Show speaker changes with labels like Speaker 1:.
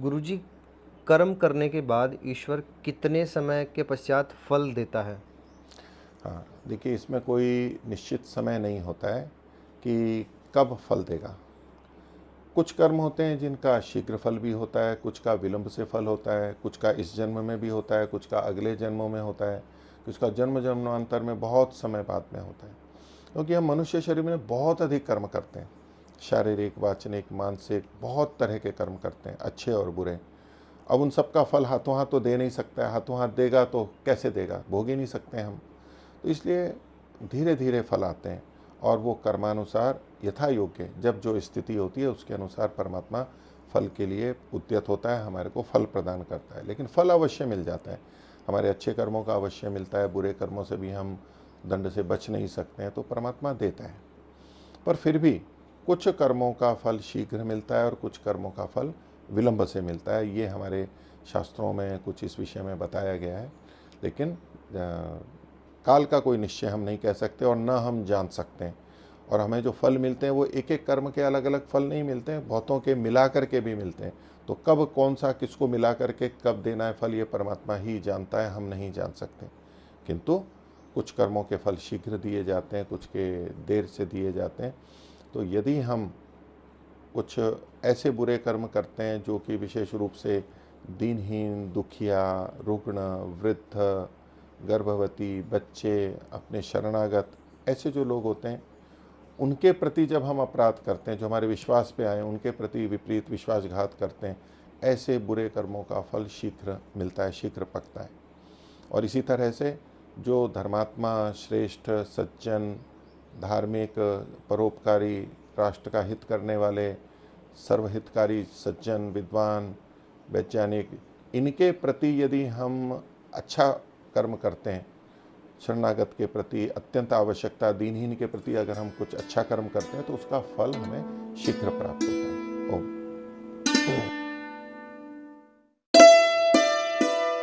Speaker 1: गुरुजी, कर्म करने के बाद ईश्वर कितने समय के पश्चात फल देता है?
Speaker 2: हाँ, देखिए इसमें कोई निश्चित समय नहीं होता है कि कब फल देगा। कुछ कर्म होते हैं जिनका शीघ्र फल भी होता है, कुछ का विलंब से फल होता है, कुछ का इस जन्म में भी होता है, कुछ का अगले जन्मों में होता है, कुछ का जन्म जन्मांतर में बहुत समय बाद में होता है। क्योंकि हम मनुष्य शरीर में बहुत अधिक कर्म करते हैं, शारीरिक, वाचनिक, मानसिक, बहुत तरह के कर्म करते हैं, अच्छे और बुरे। अब उन सब का फल हाथों हाथ तो दे नहीं सकता है, हाथों हाथ देगा तो कैसे देगा, भोग ही नहीं सकते हैं हम। तो इसलिए धीरे धीरे फल आते हैं और वो कर्मानुसार यथा योग्य जब जो स्थिति होती है उसके अनुसार परमात्मा फल के लिए उद्यत होता है, हमारे को फल प्रदान करता है। लेकिन फल अवश्य मिल जाता है, हमारे अच्छे कर्मों का अवश्य मिलता है, बुरे कर्मों से भी हम दंड से बच नहीं सकते हैं, तो परमात्मा देता है। पर फिर भी कुछ कर्मों का फल शीघ्र मिलता है और कुछ कर्मों का फल विलंब से मिलता है। ये हमारे शास्त्रों में कुछ इस विषय में बताया गया है। लेकिन काल का कोई निश्चय हम नहीं कह सकते और न हम जान सकते हैं। और हमें जो फल मिलते हैं वो एक एक कर्म के अलग अलग फल नहीं मिलते हैं, बहुतों के मिला करके भी मिलते हैं। तो कब कौन सा किसको मिला करके कब देना है फल, ये परमात्मा ही जानता है, हम नहीं जान सकते। किंतु कुछ कर्मों के फल शीघ्र दिए जाते हैं, कुछ के देर से दिए जाते हैं। तो यदि हम कुछ ऐसे बुरे कर्म करते हैं जो कि विशेष रूप से दीनहीन, दुखिया, रुग्ण, वृद्ध, गर्भवती, बच्चे, अपने शरणागत, ऐसे जो लोग होते हैं उनके प्रति जब हम अपराध करते हैं, जो हमारे विश्वास पे आए उनके प्रति विपरीत विश्वासघात करते हैं, ऐसे बुरे कर्मों का फल शीघ्र मिलता है, शीघ्र पकता है। और इसी तरह से जो धर्मात्मा, श्रेष्ठ, सज्जन, धार्मिक, परोपकारी, राष्ट्र का हित करने वाले, सर्वहितकारी, सज्जन, विद्वान, वैज्ञानिक, इनके प्रति यदि हम अच्छा कर्म करते हैं, शरणागत के प्रति अत्यंत आवश्यकता, दीनहीन के प्रति अगर हम कुछ अच्छा कर्म करते हैं तो उसका फल हमें शीघ्र प्राप्त होता है।